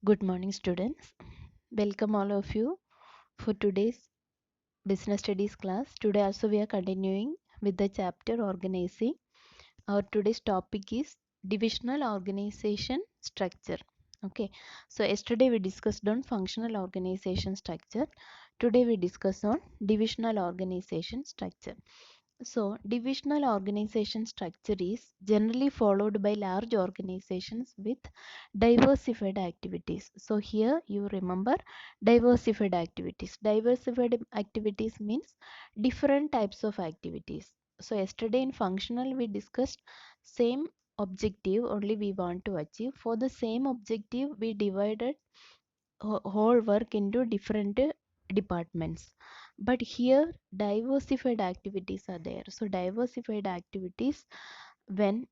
Good morning, students. Welcome all of you for today's business studies class. Today also we are continuing with the chapter Organizing. Our today's topic is Divisional Organization Structure. Okay, so yesterday we discussed on functional organization structure. Today we discuss on divisional organization structure. So, divisional organization structure is generally followed by large organizations with diversified activities. So, here you remember diversified activities. Diversified activities means different types of activities. So, yesterday in functional we discussed same objective only we want to achieve. For the same objective, we divided whole work into different departments, but here diversified activities are there. So diversified activities, when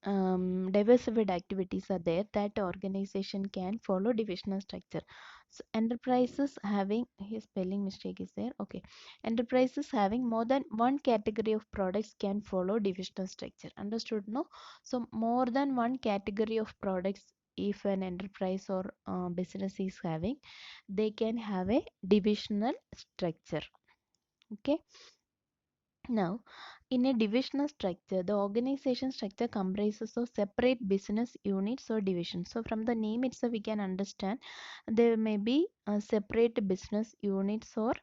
diversified activities are there, that organization can follow divisional structure. So enterprises having, here spelling mistake is there, okay, enterprises having more than one category of products can follow divisional structure. Understood, no? So more than one category of products, if an enterprise or business is having, they can have a divisional structure. Okay, now, in a divisional structure, the organization structure comprises of separate business units or divisions. So, from the name itself, we can understand there may be separate business units or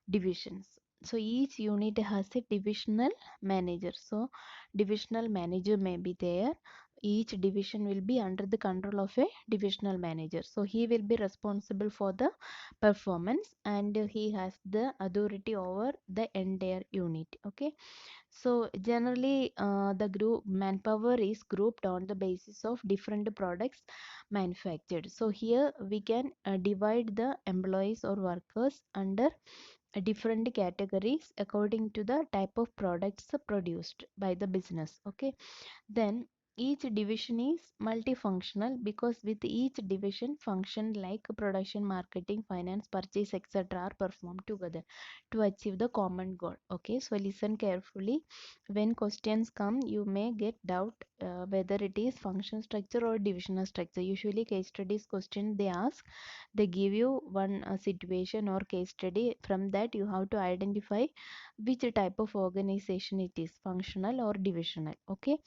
divisions. So, each unit has a divisional manager. So, divisional manager may be there. Each division will be under the control of a divisional manager. So, he will be responsible for the performance and he has the authority over the entire unit. Okay, so generally the group manpower is grouped on the basis of different products manufactured. So here we can divide the employees or workers under different categories according to the type of products produced by the business. Okay, then each division is multifunctional because with each division function like production, marketing, finance, purchase, etc. are performed together to achieve the common goal. Okay, so listen carefully. When questions come, you may get doubt whether it is function structure or divisional structure. Usually case studies question they ask, they give you one situation or case study. From that you have to identify which type of organization it is, functional or divisional. Okay,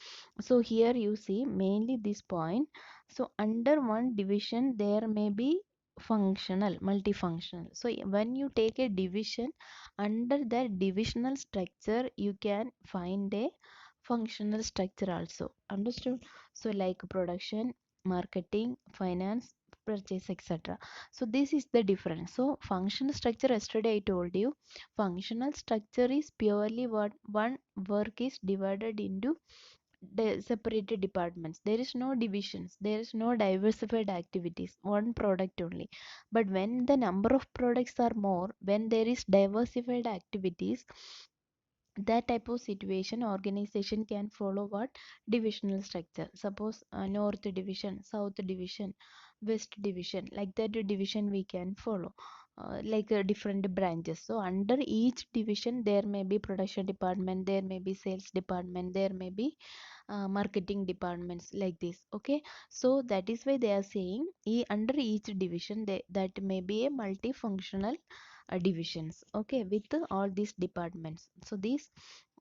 so here you see mainly this point. So under one division there may be functional, multifunctional. So when you take a division, under that divisional structure you can find a functional structure also. Understood? So like production, marketing, finance, purchase, etc. So this is the difference. So functional structure, yesterday I told you, functional structure is purely what one work is divided into separated departments. There is no divisions, there is no diversified activities, one product only. But when the number of products are more, when there is diversified activities, that type of situation organization can follow what divisional structure. Suppose north division, south division, west division, like that division we can follow, like different branches. So under each division there may be production department, there may be sales department, there may be marketing departments, like this. Okay, so that is why they are saying under each division that may be a multifunctional divisions. Okay, with all these departments. So these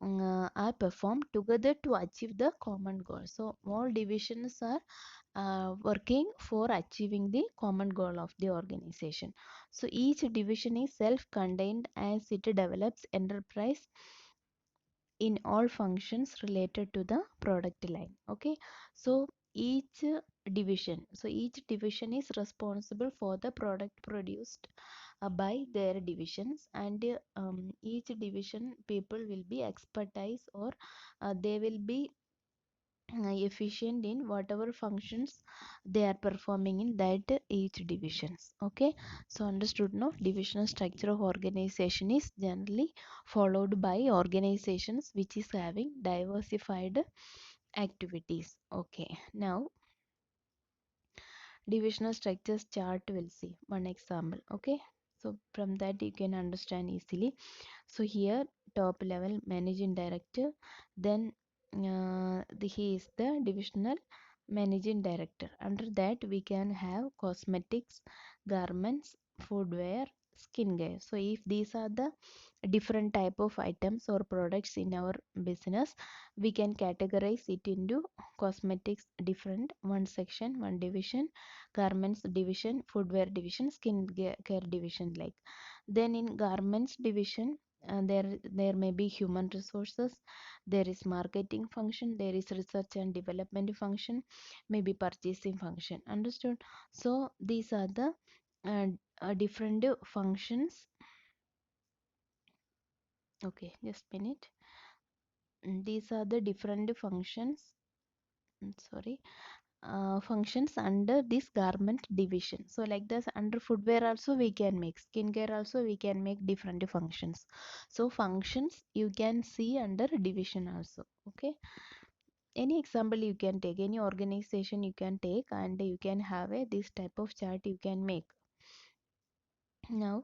are performed together to achieve the common goal. So all divisions are working for achieving the common goal of the organization. So each division is self-contained as it develops enterprise in all functions related to the product line. Okay, so each division is responsible for the product produced by their divisions, and each division people will be expertise, or they will be efficient in whatever functions they are performing in that each divisions. Okay, so understood, no? Divisional structure of organization is generally followed by organizations which is having diversified activities. Okay, now divisional structures chart, we'll see one example. Okay, so from that you can understand easily. So here top level managing director, then he is the divisional managing director. Under that we can have cosmetics, garments, footwear, skincare. So if these are the different type of items or products in our business, we can categorize it into cosmetics different, one section, one division, garments division, footwear division, skincare division, like. Then in garments division, there may be human resources, there is marketing function, there is research and development function, maybe purchasing function. Understood? So these are the uh, different functions. Okay, just minute. These are the different functions. Sorry, functions under this garment division. So like this, under footwear also we can make, skincare also we can make different functions. So functions you can see under division also. Okay, any example you can take, any organization you can take, and you can have a this type of chart you can make. Now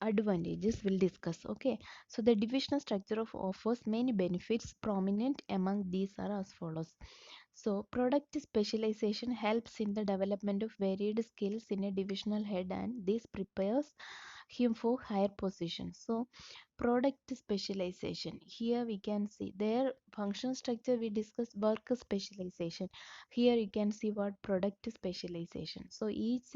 advantages we'll discuss. Okay, so the divisional structure of offers many benefits. Prominent among these are as follows. So product specialization helps in the development of varied skills in a divisional head, and this prepares him for higher positions. So product specialization, here we can see their function structure, we discuss work specialization. Here you can see what product specialization. So each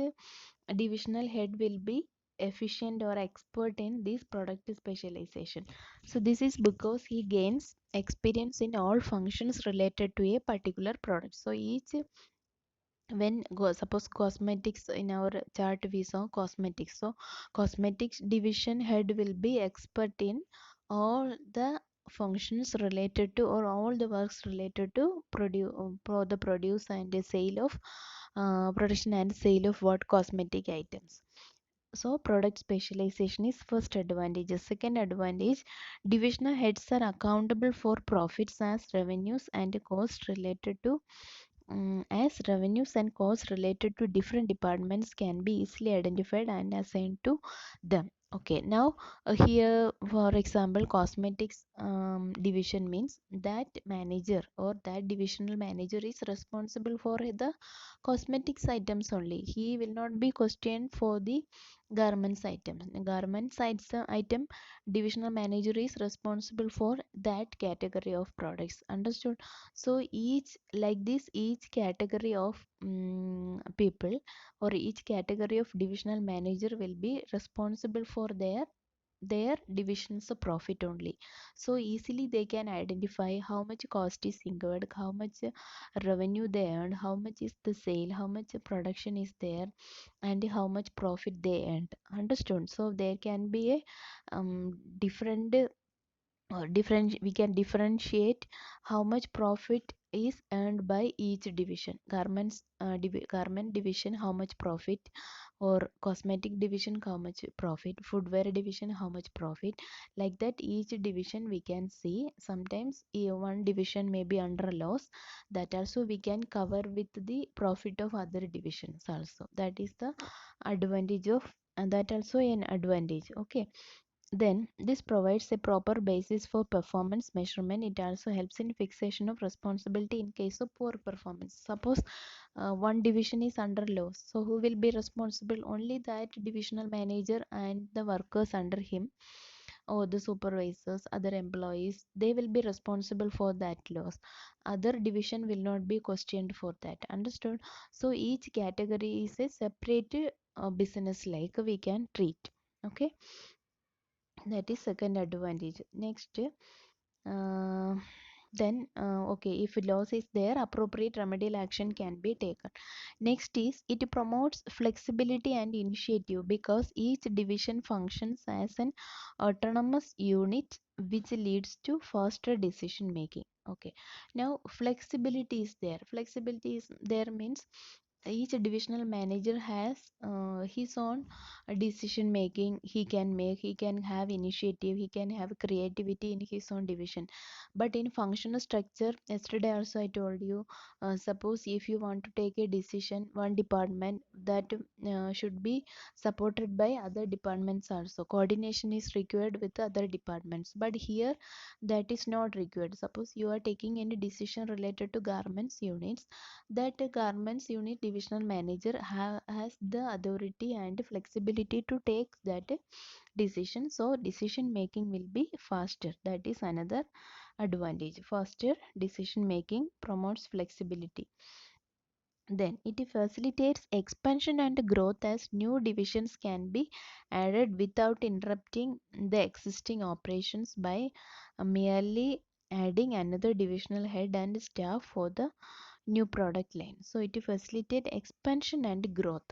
divisional head will be efficient or expert in this product specialization. So this is because he gains experience in all functions related to a particular product. So each, when suppose cosmetics, in our chart we saw cosmetics, so cosmetics division head will be expert in all the functions related to, or all the works related to the produce and the sale of production and sale of what cosmetic items. So product specialization is first advantage. Second advantage, divisional heads are accountable for profits as revenues and costs related to, revenues and costs related to different departments can be easily identified and assigned to them. Okay, now here for example cosmetics division means that manager or that divisional manager is responsible for the cosmetics items only. He will not be questioned for the garments items. Item, divisional manager is responsible for that category of products. Understood? So each, like this, each category of people, or each category of divisional manager will be responsible for their divisions of profit only. So easily they can identify how much cost is incurred, how much revenue they earned, how much is the sale, how much production is there, and how much profit they earned. Understood? So there can be a different we can differentiate how much profit is earned by each division. Garment division, how much profit, or cosmetic division, how much profit, footwear division, how much profit, like that each division we can see. Sometimes one division may be under a loss, that also we can cover with the profit of other divisions also. That is the advantage of, and that also an advantage. Okay, then this provides a proper basis for performance measurement. It also helps in fixation of responsibility in case of poor performance. Suppose one division is under loss, so who will be responsible? Only that divisional manager and the workers under him, or the supervisors, other employees, they will be responsible for that loss. Other division will not be questioned for that. Understood? So each category is a separate business, like we can treat. Okay, that is second advantage. Next, okay, if loss is there, appropriate remedial action can be taken. Next is, it promotes flexibility and initiative because each division functions as an autonomous unit, which leads to faster decision making. Okay, now flexibility is there. Flexibility is there means each divisional manager has his own decision making. He can make, he can have initiative, he can have creativity in his own division. But in functional structure, yesterday also I told you, suppose if you want to take a decision, one department that should be supported by other departments also. Coordination is required with other departments, but here that is not required. Suppose you are taking any decision related to garments units, that garments unit divisional manager has the authority and flexibility to take that decision, so decision making will be faster. That is another advantage. Faster decision making promotes flexibility. Then it facilitates expansion and growth, as new divisions can be added without interrupting the existing operations by merely adding another divisional head and staff for the new product line. So it facilitates expansion and growth,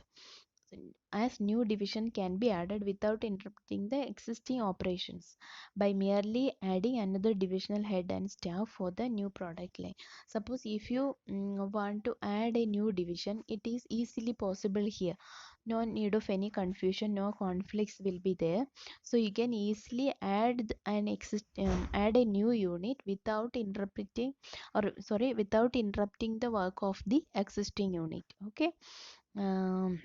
as new division can be added without interrupting the existing operations by merely adding another divisional head and staff for the new product line. Suppose if you want to add a new division, it is easily possible here. No need of any confusion, no conflicts will be there. So you can easily add a new unit without interrupting, or sorry, without interrupting the work of the existing unit. Okay. um,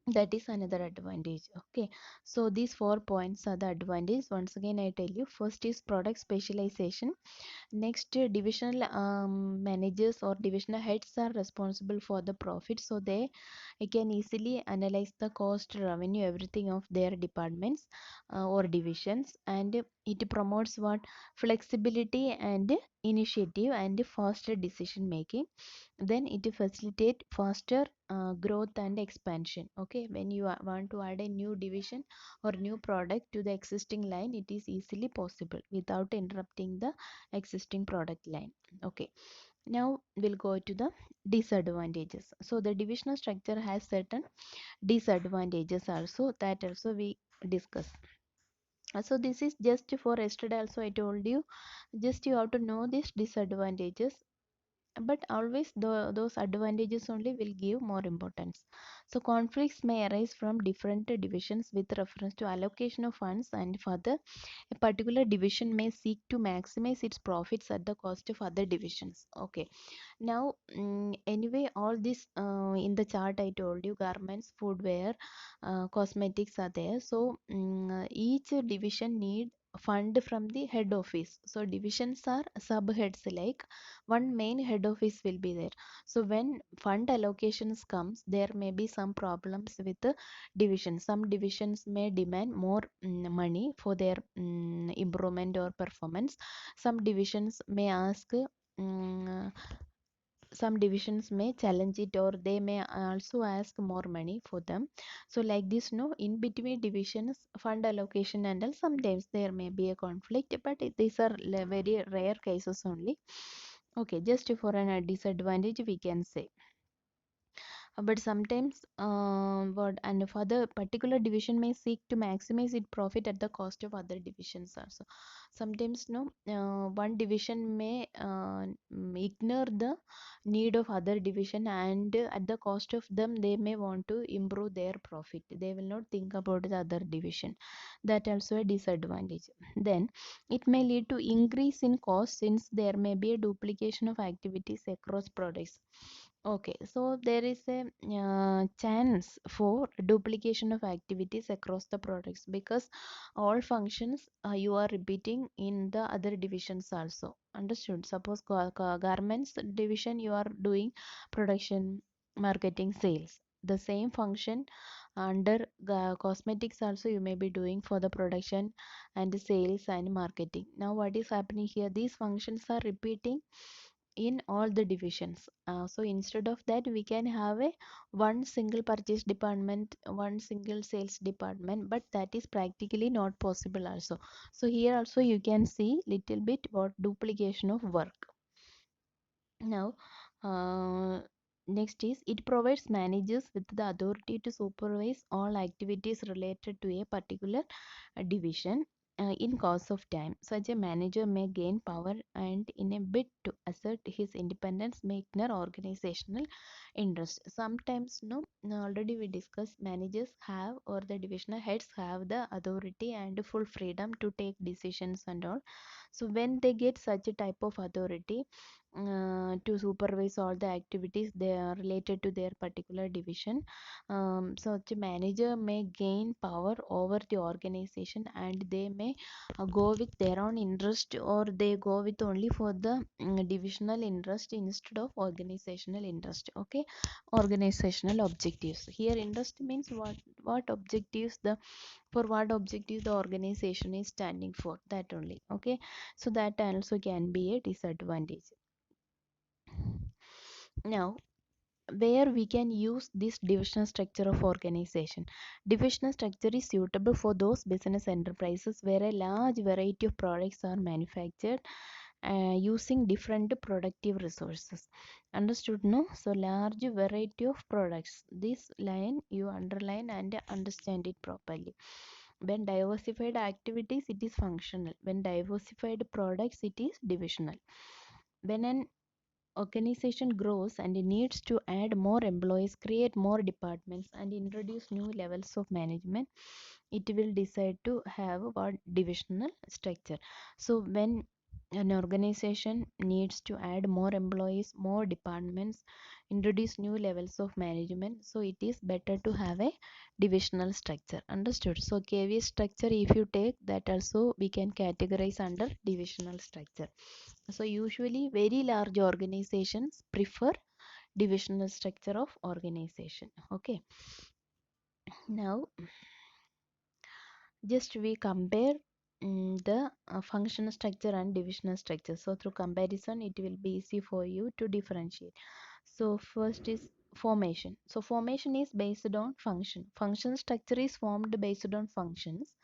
that is another advantage. Okay, so these 4 points are the advantage. Once again I tell you, first is product specialization. Next, divisional managers or divisional heads are responsible for the profit, so they can easily analyze the cost, revenue, everything of their departments or divisions. And it promotes what? Flexibility and initiative and faster decision making. Then it facilitate faster growth and expansion. Okay, when you want to add a new division or new product to the existing line, it is easily possible without interrupting the existing product line. Okay, now we'll go to the disadvantages. So the divisional structure has certain disadvantages also, that also we discuss. So this is just for yesterday also I told you, just you have to know these disadvantages, but always those advantages only will give more importance. So conflicts may arise from different divisions with reference to allocation of funds, and further, a particular division may seek to maximize its profits at the cost of other divisions. Okay, now anyway, all this in the chart I told you, garments, footwear, cosmetics are there. So each division need fund from the head office. So divisions are subheads, like one main head office will be there. So when fund allocations comes, there may be some problems with the division. Some divisions may demand more money for their improvement or performance. Some divisions may ask, some divisions may challenge it, or they may also ask more money for them. So like this, no, in between divisions fund allocation and all, sometimes there may be a conflict, but these are very rare cases only. Okay, just for an disadvantage we can say. But sometimes what, and for the particular division may seek to maximize its profit at the cost of other divisions also. Sometimes no, one division may ignore the need of other division, and at the cost of them they may want to improve their profit. They will not think about the other division. That also a disadvantage. Then it may lead to increase in cost, since there may be a duplication of activities across products. Okay, so there is a chance for duplication of activities across the products, because all functions you are repeating in the other divisions also. Understood? Suppose garments division you are doing production, marketing, sales. The same function under cosmetics also you may be doing for the production and sales and marketing. Now what is happening here? These functions are repeating in all the divisions. So instead of that, we can have a one single purchase department, one single sales department, but that is practically not possible also. So here also you can see little bit about duplication of work. Now next is, it provides managers with the authority to supervise all activities related to a particular division, in course of time. Such a manager may gain power and, in a bid to assert his independence, may ignore organizational interest. Sometimes, no, already we discussed, managers have, or the divisional heads have, the authority and full freedom to take decisions and all. So when they get such a type of authority to supervise all the activities they are related to their particular division, so the manager may gain power over the organization, and they may go with their own interest, or they go with only for the divisional interest instead of organizational interest. Okay, organizational objectives. Here interest means what objectives the, for what objective the organization is standing for, that only. Okay, so that also can be a disadvantage. Now, where we can use this divisional structure of organization. Divisional structure is suitable for those business enterprises where a large variety of products are manufactured using different productive resources. Understood, no? So large variety of products. This line you underline and understand it properly. When diversified activities, it is functional. When diversified products, it is divisional. When an organization grows and needs to add more employees, create more departments, and introduce new levels of management, it will decide to have what divisional structure. So when an organization needs to add more employees, more departments, introduce new levels of management, so it is better to have a divisional structure. Understood? So KV structure, if you take that, also we can categorize under divisional structure. So usually very large organizations prefer divisional structure of organization. Okay, now just we compare the functional structure and divisional structure. So through comparison it will be easy for you to differentiate. So first is formation. So formation is based on function. Function structure is formed based on functions,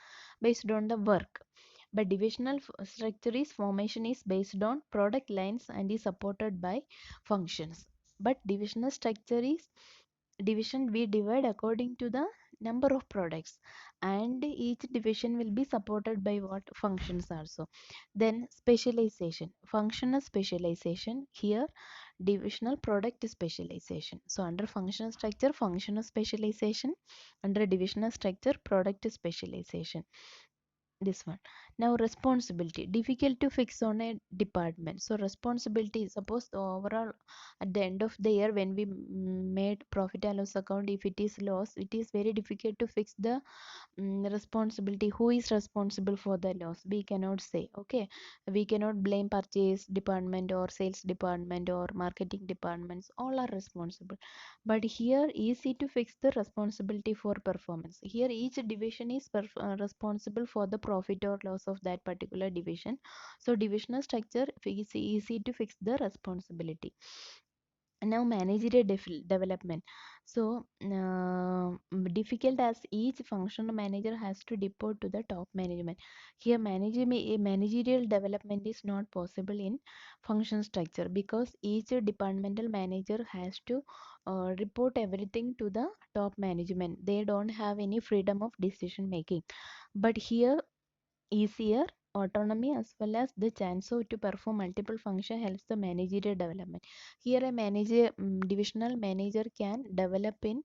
based on the work. But divisional structure is formation is based on product lines and is supported by functions. But divisional structure is division, we divide according to the number of products, and each division will be supported by what functions also. Then specialization, functional specialization. Here divisional product specialization. So under functional structure, functional specialization. Under divisional structure, product specialization. This one. Now responsibility, difficult to fix on a department. So responsibility, suppose the overall at the end of the year when we made profit and loss account, if it is loss, it is very difficult to fix the responsibility. Who is responsible for the loss, we cannot say. Okay, we cannot blame purchase department or sales department or marketing departments, all are responsible. But here easy to fix the responsibility for performance. Here each division is responsible for the profit or loss of that particular division. So divisional structure is easy to fix the responsibility. Now managerial development. So difficult, as each functional manager has to report to the top management. Here managerial development is not possible in function structure, because each departmental manager has to report everything to the top management. They don't have any freedom of decision making. But here easier autonomy as well as the chance to perform multiple function helps the managerial development. Here a manager, divisional manager can develop in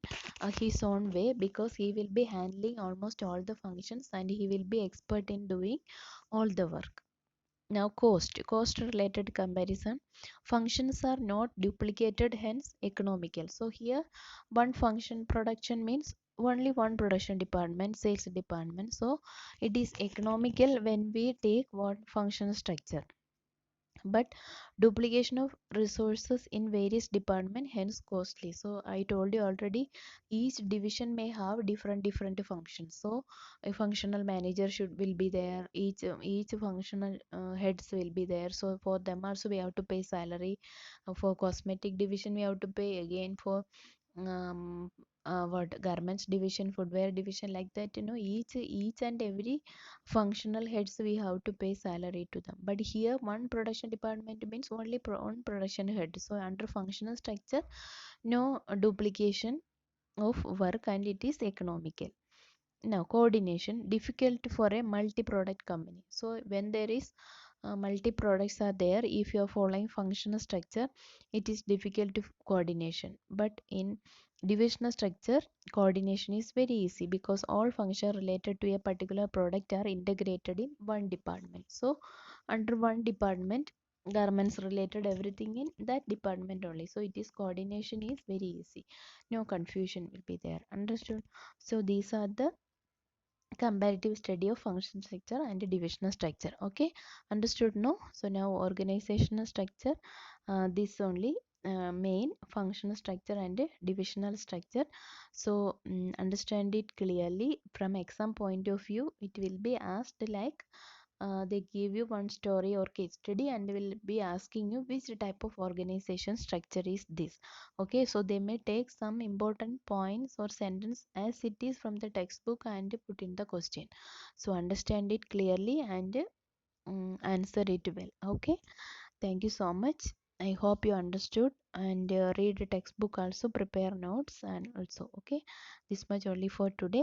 his own way, because he will be handling almost all the functions and he will be expert in doing all the work. Now cost related comparison. Functions are not duplicated, hence economical. So here one function production means only one production department, sales department. So it is economical when we take what function structure. But duplication of resources in various departments, hence costly. So I told you already, each division may have different functions. So a functional manager will be there, each functional heads will be there. So for them also we have to pay salary. For cosmetic division we have to pay again. For um, what garments division, footwear division, like that, each and every functional heads we have to pay salary to them. But here one production department means only one production head. So under functional structure, no duplication of work and it is economical. Now, coordination difficult for a multi-product company. So when there is multi-products are there, if you are following functional structure, it is difficult to coordination. But in divisional structure, coordination is very easy because all functions related to a particular product are integrated in one department. So under one department, garments related everything in that department only. So it is coordination is very easy. No confusion will be there. Understood? So these are the comparative study of function structure and divisional structure. Okay, understood? No. So now organizational structure, this only main functional structure and divisional structure. So understand it clearly. From exam point of view, it will be asked like they give you one story or case study and will be asking you which type of organization structure is this. Okay, so they may take some important points or sentence as it is from the textbook and put in the question. So understand it clearly and answer it well. Okay, thank you so much. I hope you understood and read the textbook also, prepare notes and also. Okay, this much only for today.